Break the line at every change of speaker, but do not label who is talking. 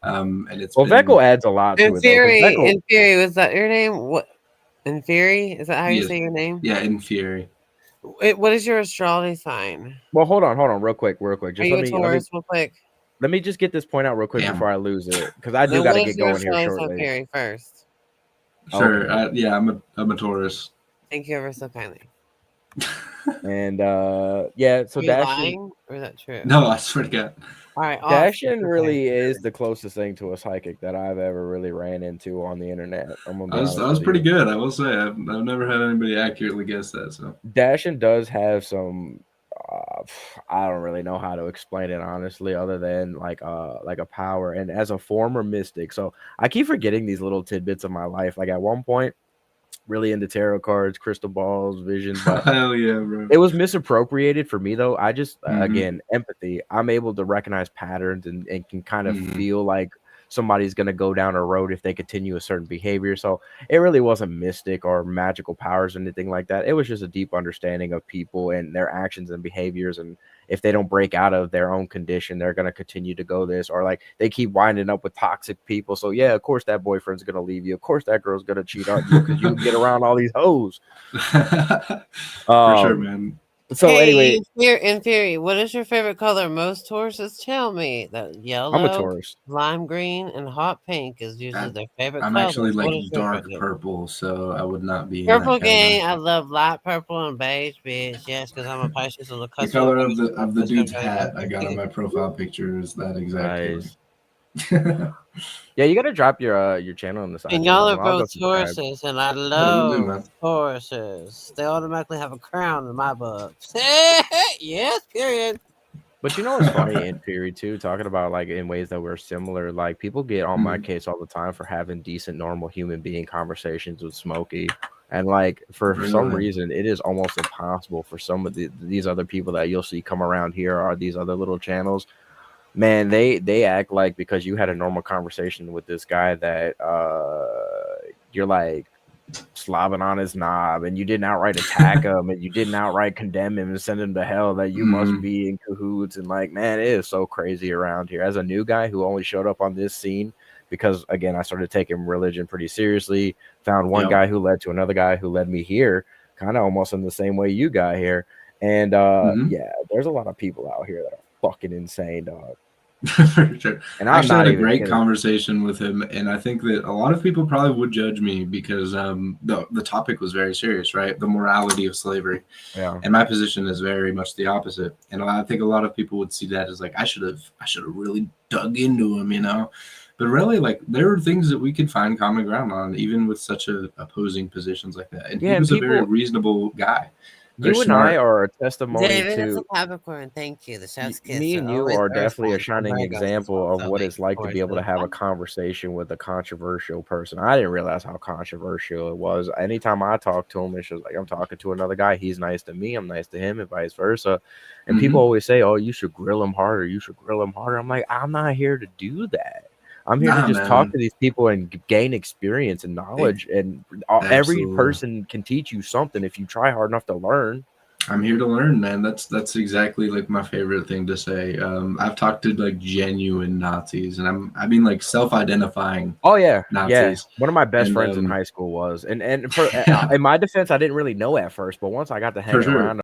And it's
Well,
been
Veckel adds a lot to
In
it though, because
theory,
Veckel.
in theory, was that your name? What? In theory, is that how you
yes,
say your name?
yeah, in Fury.
What is your astrology sign?
Well, hold on, real quick.
Are
Just
you a Taurus? Real quick.
let me just get this point out real quick before
Damn.
I lose it, because I do
Then
got
what
to
is
get
your
going here
astrology sign,
shortly.
Perry? First,
Sure.
Okay,
Yeah, I'm a Taurus.
thank you ever so kindly.
and yeah, so
Are you lying, or is that true?
No, I swear to God.
All right, awesome.
Dashin really is the closest thing to a psychic that I've ever really ran into on the internet. I'm gonna be honest
I was
with
pretty
you.
good, I will say. I've never had anybody accurately guess that. So
Dashin does have some. I don't really know how to explain it honestly, other than like a power. And as a former mystic, so I keep forgetting these little tidbits of my life. Like at one point, really into tarot cards, crystal balls, visions, but
hell yeah, bro.
it was misappropriated for me though. I just
Mm-hmm.
again, empathy. I'm able to recognize patterns and can kind of
Mm-hmm.
feel like somebody's going to go down a road if they continue a certain behavior. So it really wasn't mystic or magical powers or anything like that. It was just a deep understanding of people and their actions and behaviors, and if they don't break out of their own condition, they're going to continue to go this, or like they keep winding up with toxic people. So yeah, of course that boyfriend's going to leave you. Of course that girl's going to cheat on you because you get around all these hoes.
For sure,
Um,
man.
so
Hey,
anyway,
in theory, what is your favorite color? Most Tauruses tell me that
I'm a
yellow,
Taurus.
lime green, and hot pink is usually their favorite
I'm
color.
actually like
What is your
dark
favorite?
purple, so I would not be in that
Purple
category.
gang, I love light purple and beige, bitch. Yes, because I'm a Pisces on the
The
cusp of
color
a
of the dude's hat I got on my profile picture is that exact
Nice.
color.
Yeah, you got to drop your channel in the side
And
chat,
y'all
man.
are
I'll go
both
subscribe.
Tauruses, and I
Yeah, we'll do,
love
man.
Tauruses. They automatically have a crown in my books. Yes, period.
But you know what's funny in period too, talking about like in ways that we're similar. Like people get on my
Mhm.
case all the time for having decent, normal human being conversations with Smokey, and like for some
Really?
reason, it is almost impossible for some of these other people that you'll see come around here or these other little channels. Man, they act like because you had a normal conversation with this guy that you're like slobbing on his knob and you didn't outright attack him and you didn't outright condemn him and send him to hell, that you must
Mm.
be in cahoots. And like, man, it is so crazy around here. As a new guy who only showed up on this scene because again I started taking religion pretty seriously, found one
Yep.
guy who led to another guy who led me here, kind of almost in the same way you got here. And
Mm-hmm.
yeah, there's a lot of people out here that are fucking insane, dog.
For sure.
And
I
I'm
actually
not
had a
even
great
kidding.
conversation with him, and I think that a lot of people probably would judge me because the topic was very serious, right? The morality of slavery,
Yeah.
and my position is very much the opposite. And I think a lot of people would see that as like I should have really dug into him, you know. But really, like there were things that we could find common ground on, even with such a opposing positions like that. And he
Yeah, and
was a very
people,
reasonable guy, very
you and I
smart.
are a testimony
David, it's a
to
Capricorn. Thank you. The chef's kiss
me
are
and you
always
are
earth
definitely a
signs and
shining
Virgos as well.
example of
So
what
thank
it's
you
like to
for
be able to
it.
have a conversation with a controversial person. I didn't realize how controversial it was. Anytime I talk to him, it's just like I'm talking to another guy. He's nice to me, I'm nice to him, and vice versa. And people
Hmm.
always say, "Oh, you should grill him harder. You should grill him harder." I'm like, I'm not here to do that. I'm here to
Nah,
just talk
man,
to these people and gain experience and
Hey,
knowledge. And every
absolutely.
person can teach you something if you try hard enough to learn.
I'm here to learn, man. That's exactly like my favorite thing to say. I've talked to like genuine Nazis, and I mean like self-identifying
Oh yeah, yeah.
Nazis,
One of my best
and
friends in high school was, and for
yeah,
in my defense, I didn't really know at first, but once I got to
for
hang
sure.
around